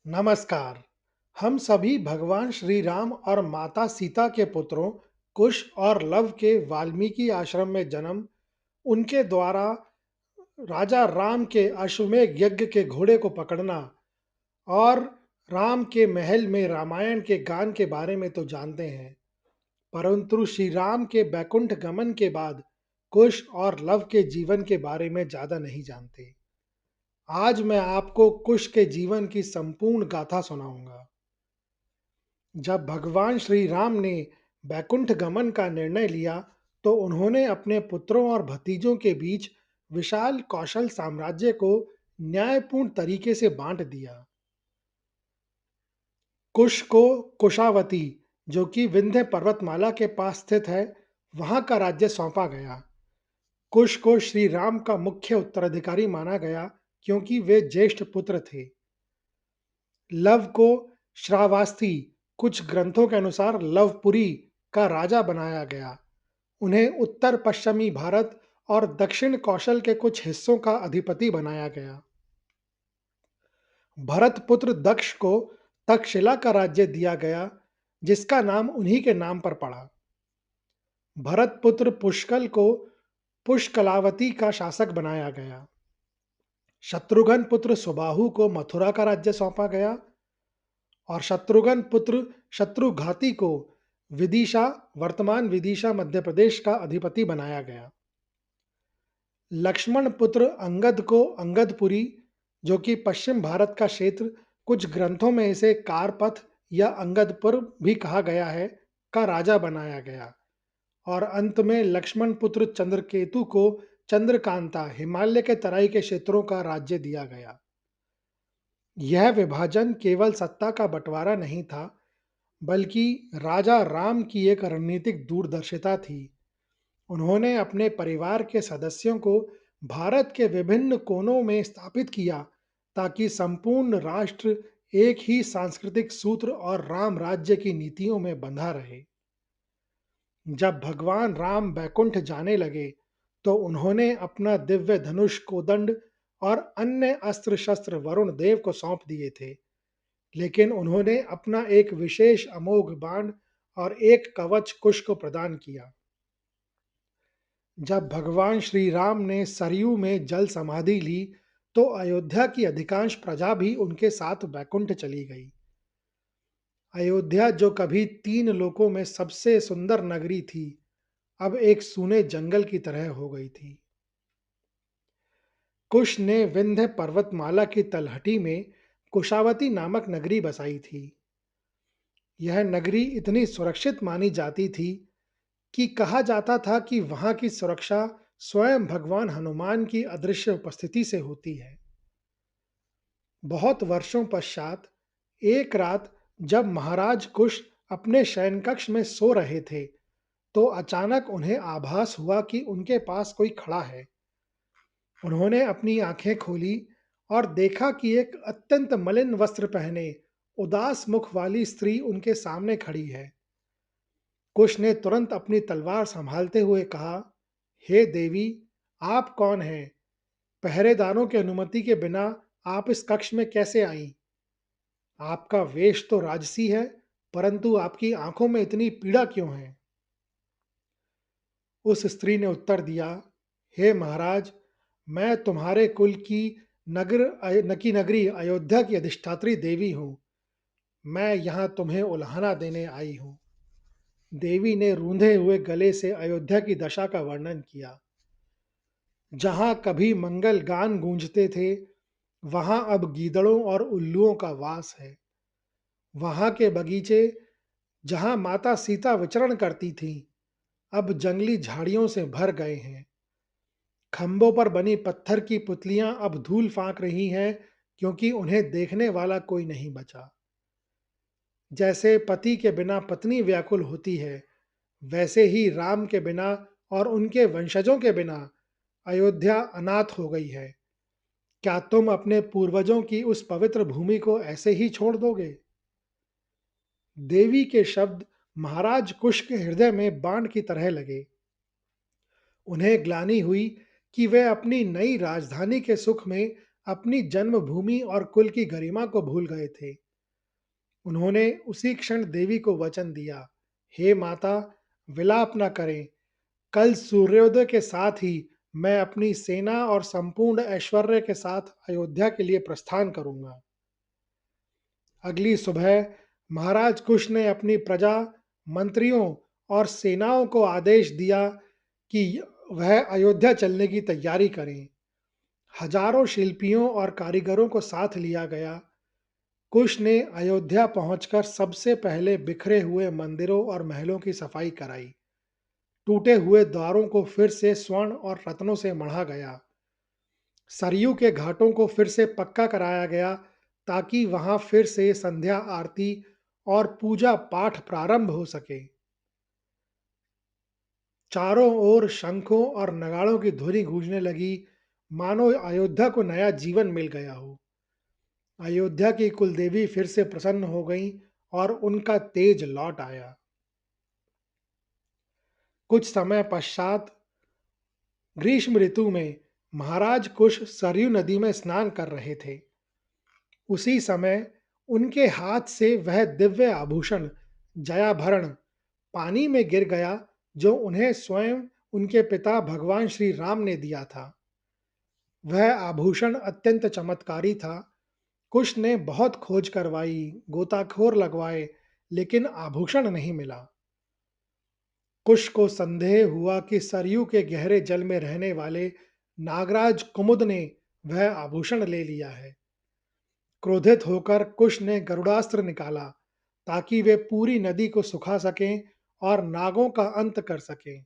नमस्कार। हम सभी भगवान श्री राम और माता सीता के पुत्रों कुश और लव के वाल्मीकि आश्रम में जन्म, उनके द्वारा राजा राम के अश्वमेध यज्ञ के घोड़े को पकड़ना और राम के महल में रामायण के गान के बारे में तो जानते हैं, परंतु श्री राम के बैकुंठ गमन के बाद कुश और लव के जीवन के बारे में ज्यादा नहीं जानते। आज मैं आपको कुश के जीवन की संपूर्ण गाथा सुनाऊंगा। जब भगवान श्री राम ने बैकुंठ गमन का निर्णय लिया, तो उन्होंने अपने पुत्रों और भतीजों के बीच विशाल कौशल साम्राज्य को न्यायपूर्ण तरीके से बांट दिया। कुश को कुशावती, जो कि विंध्य पर्वतमाला के पास स्थित है, वहां का राज्य सौंपा गया। कुश को श्री राम का मुख्य उत्तराधिकारी माना गया, क्योंकि वे ज्येष्ठ पुत्र थे। लव को श्रावस्ती, कुछ ग्रंथों के अनुसार लवपुरी का राजा बनाया गया। उन्हें उत्तर पश्चिमी भारत और दक्षिण कौशल के कुछ हिस्सों का अधिपति बनाया गया। भरत पुत्र दक्ष को तक्षशिला का राज्य दिया गया, जिसका नाम उन्हीं के नाम पर पड़ा। भरत पुत्र पुष्कल को पुष्कलावती का शासक बनाया गया। शत्रुघ्न पुत्र सुबाहु को मथुरा का राज्य सौंपा गया और शत्रुघ्न पुत्र शत्रुघाती को विदिशा, वर्तमान विदिशा मध्य प्रदेश का अधिपति बनाया गया। लक्ष्मण पुत्र अंगद को अंगदपुरी, जो कि पश्चिम भारत का क्षेत्र, कुछ ग्रंथों में इसे कारपथ या अंगदपुर भी कहा गया है, का राजा बनाया गया। और अंत में लक्ष्मण पुत्र चंद्रकेतु को चंद्रकांता, हिमालय के तराई के क्षेत्रों का राज्य दिया गया। यह विभाजन केवल सत्ता का बंटवारा नहीं था, बल्कि राजा राम की एक रणनीतिक दूरदर्शिता थी। उन्होंने अपने परिवार के सदस्यों को भारत के विभिन्न कोनों में स्थापित किया, ताकि संपूर्ण राष्ट्र एक ही सांस्कृतिक सूत्र और राम राज्य की नीतियों में बंधा रहे। जब भगवान राम बैकुंठ जाने लगे, तो उन्होंने अपना दिव्य धनुष, कोदंड और अन्य अस्त्र शस्त्र वरुण देव को सौंप दिए थे, लेकिन उन्होंने अपना एक विशेष अमोघ बाण और एक कवच कुश को प्रदान किया। जब भगवान श्री राम ने सरयू में जल समाधि ली, तो अयोध्या की अधिकांश प्रजा भी उनके साथ बैकुंठ चली गई। अयोध्या, जो कभी तीन लोकों में सबसे सुंदर नगरी थी, अब एक सूने जंगल की तरह हो गई थी। कुश ने विंध्य पर्वतमाला की तलहटी में कुशावती नामक नगरी बसाई थी। यह नगरी इतनी सुरक्षित मानी जाती थी कि कहा जाता था कि वहां की सुरक्षा स्वयं भगवान हनुमान की अदृश्य उपस्थिति से होती है। बहुत वर्षों पश्चात एक रात, जब महाराज कुश अपने शयन कक्ष में सो रहे थे, तो अचानक उन्हें आभास हुआ कि उनके पास कोई खड़ा है। उन्होंने अपनी आंखें खोली और देखा कि एक अत्यंत मलिन वस्त्र पहने, उदास मुख वाली स्त्री उनके सामने खड़ी है। कुश ने तुरंत अपनी तलवार संभालते हुए कहा, हे देवी, आप कौन हैं? पहरेदारों की अनुमति के बिना आप इस कक्ष में कैसे आईं? आपका वेश तो राजसी है, परंतु आपकी आंखों में इतनी पीड़ा क्यों है? उस स्त्री ने उत्तर दिया, हे महाराज, मैं तुम्हारे कुल की नकी नगरी अयोध्या की अधिष्ठात्री देवी हूँ। मैं यहाँ तुम्हें उल्हाना देने आई हूँ। देवी ने रूंधे हुए गले से अयोध्या की दशा का वर्णन किया। जहाँ कभी मंगल गान गूंजते थे, वहाँ अब गीदड़ों और उल्लुओं का वास है। वहाँ के बगीचे, जहाँ माता सीता विचरण करती थीं, अब जंगली झाड़ियों से भर गए हैं। खंभों पर बनी पत्थर की पुतलियां अब धूल फांक रही हैं, क्योंकि उन्हें देखने वाला कोई नहीं बचा। जैसे पति के बिना पत्नी व्याकुल होती है, वैसे ही राम के बिना और उनके वंशजों के बिना अयोध्या अनाथ हो गई है। क्या तुम अपने पूर्वजों की उस पवित्र भूमि को ऐसे ही छोड़ दोगे? देवी के शब्द महाराज कुश के हृदय में बाण की तरह लगे। उन्हें ग्लानि हुई कि वे अपनी नई राजधानी के सुख में अपनी जन्मभूमि और कुल की गरिमा को भूल गए थे। उन्होंने उसी क्षण देवी को वचन दिया, हे माता, विलाप न करें, कल सूर्योदय के साथ ही मैं अपनी सेना और संपूर्ण ऐश्वर्य के साथ अयोध्या के लिए प्रस्थान करूंगा। अगली सुबह महाराज कुश ने अपनी प्रजा, मंत्रियों और सेनाओं को आदेश दिया कि वह अयोध्या चलने की तैयारी करें। हजारों शिल्पियों और कारीगरों को साथ लिया गया। कुश ने अयोध्या पहुंचकर सबसे पहले बिखरे हुए मंदिरों और महलों की सफाई कराई। टूटे हुए द्वारों को फिर से स्वर्ण और रत्नों से मढ़ा गया। सरयू के घाटों को फिर से पक्का कराया गया ताकि वहां फिर से संध्या आरती और पूजा पाठ प्रारंभ हो सके। चारों ओर शंखों और नगाड़ों की ध्वनि गूंजने लगी, मानो अयोध्या को नया जीवन मिल गया हो। अयोध्या की कुलदेवी फिर से प्रसन्न हो गईं और उनका तेज लौट आया। कुछ समय पश्चात ग्रीष्म ऋतु में महाराज कुश सरयू नदी में स्नान कर रहे थे। उसी समय उनके हाथ से वह दिव्य आभूषण जयाभरण पानी में गिर गया जो उन्हें स्वयं उनके पिता भगवान श्री राम ने दिया था। वह आभूषण अत्यंत चमत्कारी था। कुश ने बहुत खोज करवाई, गोताखोर लगवाए, लेकिन आभूषण नहीं मिला। कुश को संदेह हुआ कि सरयू के गहरे जल में रहने वाले नागराज कुमुद ने वह आभूषण ले लिया है। क्रोधित होकर कुश ने गरुड़ास्त्र निकाला ताकि वे पूरी नदी को सुखा सकें और नागों का अंत कर सकें।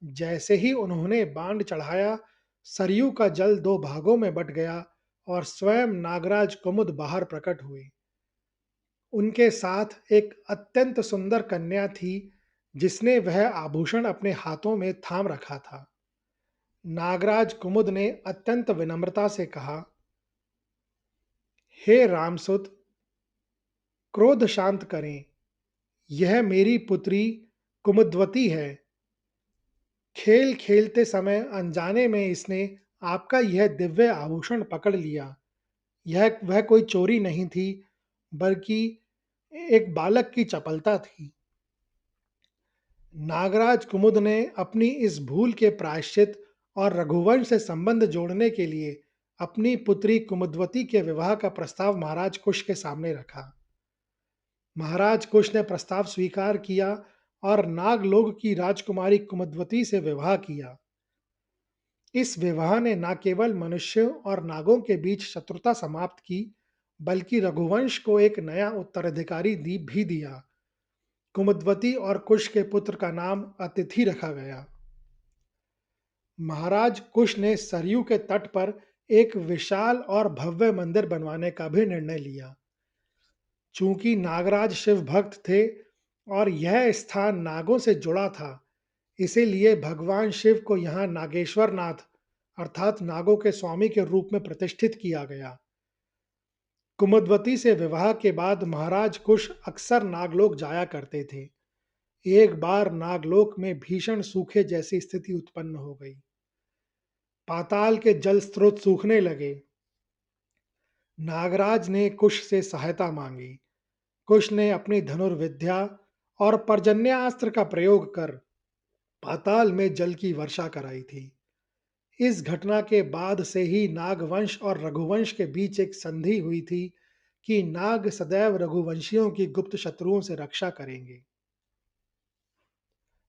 जैसे ही उन्होंने बाण चढ़ाया, सरयू का जल दो भागों में बट गया और स्वयं नागराज कुमुद बाहर प्रकट हुए। उनके साथ एक अत्यंत सुंदर कन्या थी जिसने वह आभूषण अपने हाथों में थाम रखा था। नागराज कुमुद ने अत्यंत विनम्रता से कहा, हे रामसुत, क्रोध शांत करें। यह मेरी पुत्री कुमुद्वती है। खेल खेलते समय अनजाने में इसने आपका यह दिव्य आभूषण पकड़ लिया। यह वह कोई चोरी नहीं थी, बल्कि एक बालक की चपलता थी। नागराज कुमुद ने अपनी इस भूल के प्रायश्चित और रघुवंश से संबंध जोड़ने के लिए अपनी पुत्री कुमुद्वती के विवाह का प्रस्ताव महाराज कुश के सामने रखा। महाराज कुश ने प्रस्ताव स्वीकार किया और नागलोक की राजकुमारी कुमुद्वती से विवाह किया। इस विवाह ने न केवल मनुष्यों और नागों के बीच शत्रुता समाप्त की, बल्कि रघुवंश को एक नया उत्तराधिकारी दी भी दिया। कुमुद्वती और कुश के पुत्र का नाम अतिथि रखा गया। महाराज कुश ने सरयू के तट पर एक विशाल और भव्य मंदिर बनवाने का भी निर्णय लिया। चूंकि नागराज शिव भक्त थे और यह स्थान नागों से जुड़ा था, इसीलिए भगवान शिव को यहाँ नागेश्वर नाथ अर्थात नागों के स्वामी के रूप में प्रतिष्ठित किया गया। कुमुद्वती से विवाह के बाद महाराज कुश अक्सर नागलोक जाया करते थे। एक बार नागलोक में भीषण सूखे जैसी स्थिति उत्पन्न हो गई। पाताल के जल स्रोत सूखने लगे। नागराज ने कुश से सहायता मांगी। कुश ने अपनी धनुर्विद्या और पर्जन्यास्त्र का प्रयोग कर पाताल में जल की वर्षा कराई थी। इस घटना के बाद से ही नागवंश और रघुवंश के बीच एक संधि हुई थी कि नाग सदैव रघुवंशियों की गुप्त शत्रुओं से रक्षा करेंगे।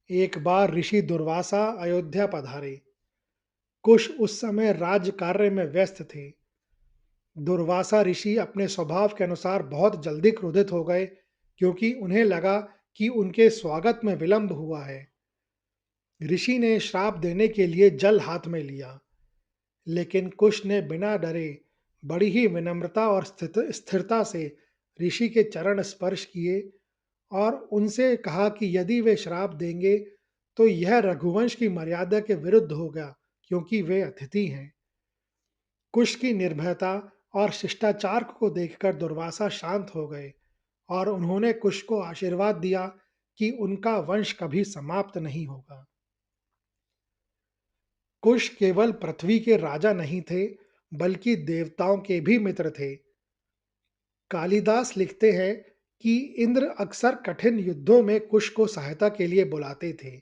एक बार ऋषि दुर्वासा अयोध्या पधारे। कुश उस समय राज्य कार्य में व्यस्त थे। दुर्वासा ऋषि अपने स्वभाव के अनुसार बहुत जल्दी क्रोधित हो गए, क्योंकि उन्हें लगा कि उनके स्वागत में विलंब हुआ है। ऋषि ने श्राप देने के लिए जल हाथ में लिया, लेकिन कुश ने बिना डरे बड़ी ही विनम्रता और स्थिरता से ऋषि के चरण स्पर्श किए और उनसे कहा कि यदि वे श्राप देंगे तो यह रघुवंश की मर्यादा के विरुद्ध होगा, क्योंकि वे अतिथि हैं। कुश की निर्भयता और शिष्टाचार को देखकर दुर्वासा शांत हो गए और उन्होंने कुश को आशीर्वाद दिया कि उनका वंश कभी समाप्त नहीं होगा। कुश केवल पृथ्वी के राजा नहीं थे, बल्कि देवताओं के भी मित्र थे। कालिदास लिखते हैं कि इंद्र अक्सर कठिन युद्धों में कुश को सहायता के लिए बुलाते थे।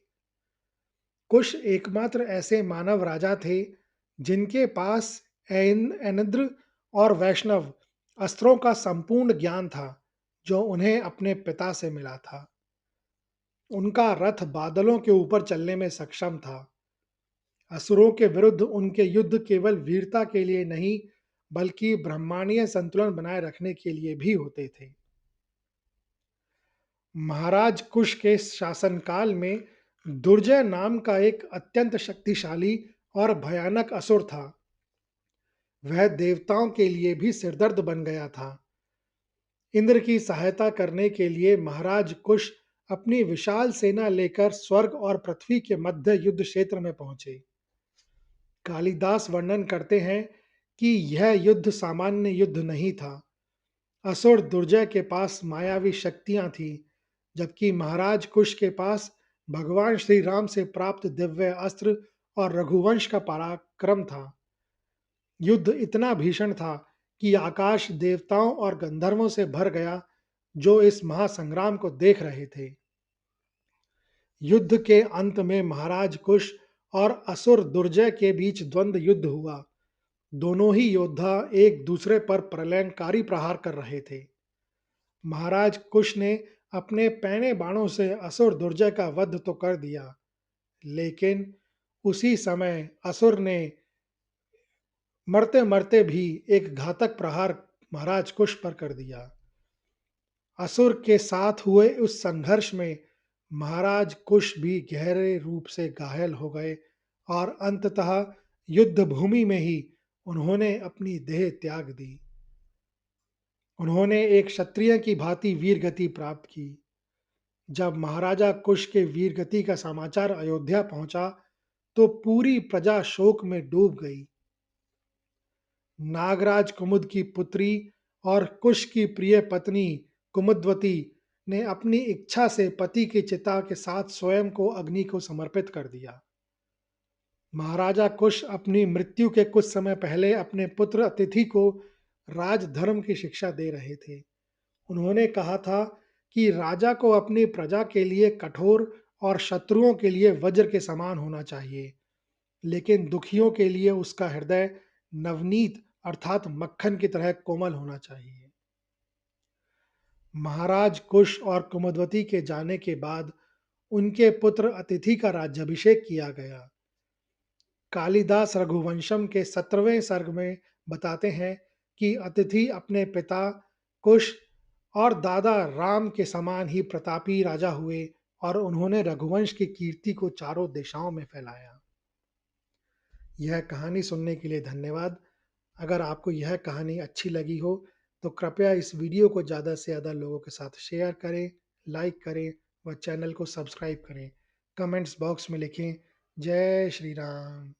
कुश एकमात्र ऐसे मानव राजा थे जिनके पास ऐन्द्र और वैष्णव अस्त्रों का संपूर्ण ज्ञान था, जो उन्हें अपने पिता से मिला था। उनका रथ बादलों के ऊपर चलने में सक्षम था। असुरों के विरुद्ध उनके युद्ध केवल वीरता के लिए नहीं, बल्कि ब्रह्मांडीय संतुलन बनाए रखने के लिए भी होते थे। महाराज कुश के शासनकाल में दुर्जय नाम का एक अत्यंत शक्तिशाली और भयानक असुर था। वह देवताओं के लिए भी सिरदर्द बन गया था। इंद्र की सहायता करने के लिए महाराज कुश अपनी विशाल सेना लेकर स्वर्ग और पृथ्वी के मध्य युद्ध क्षेत्र में पहुंचे। कालिदास वर्णन करते हैं कि यह युद्ध सामान्य युद्ध नहीं था। असुर दुर्जय के पास मायावी शक्तियां थीं, जबकि महाराज कुश के पास भगवान श्री राम से प्राप्त दिव्य अस्त्र और रघुवंश का पराक्रम था। युद्ध इतना भीषण था कि आकाश देवताओं और गंधर्वों से भर गया, जो इस महासंग्राम को देख रहे थे। युद्ध के अंत में महाराज कुश और असुर दुर्जय के बीच द्वंद्व युद्ध हुआ। दोनों ही योद्धा एक दूसरे पर प्रलयंकारी प्रहार कर रहे थे। महाराज कुश ने अपने पैने बाणों से असुर दुर्जय का वध तो कर दिया, लेकिन उसी समय असुर ने मरते मरते भी एक घातक प्रहार महाराज कुश पर कर दिया। असुर के साथ हुए उस संघर्ष में महाराज कुश भी गहरे रूप से घायल हो गए और अंततः युद्ध भूमि में ही उन्होंने अपनी देह त्याग दी। उन्होंने एक क्षत्रिय की भांति वीरगति प्राप्त की। जब महाराजा कुश के वीरगति का समाचार अयोध्या पहुंचा, तो पूरी प्रजा शोक में डूब गई। नागराज कुमुद की पुत्री और कुश की प्रिय पत्नी कुमुदवती ने अपनी इच्छा से पति की चिता के साथ स्वयं को अग्नि को समर्पित कर दिया। महाराजा कुश अपनी मृत्यु के कुछ समय पहले अपने पुत्र अतिथि को राजधर्म की शिक्षा दे रहे थे। उन्होंने कहा था कि राजा को अपनी प्रजा के लिए कठोर और शत्रुओं के लिए वज्र के समान होना चाहिए, लेकिन दुखियों के लिए उसका हृदय नवनीत अर्थात मक्खन की तरह कोमल होना चाहिए। महाराज कुश और कुमुदवती के जाने के बाद उनके पुत्र अतिथि का राज्याभिषेक किया गया। कालिदास रघुवंशम के 17वें सर्ग में बताते हैं कि अतिथि अपने पिता कुश और दादा राम के समान ही प्रतापी राजा हुए और उन्होंने रघुवंश की कीर्ति को चारों दिशाओं में फैलाया। यह कहानी सुनने के लिए धन्यवाद। अगर आपको यह कहानी अच्छी लगी हो तो कृपया इस वीडियो को ज़्यादा से ज़्यादा लोगों के साथ शेयर करें, लाइक करें व चैनल को सब्सक्राइब करें। कमेंट्स बॉक्स में लिखें जय श्री राम।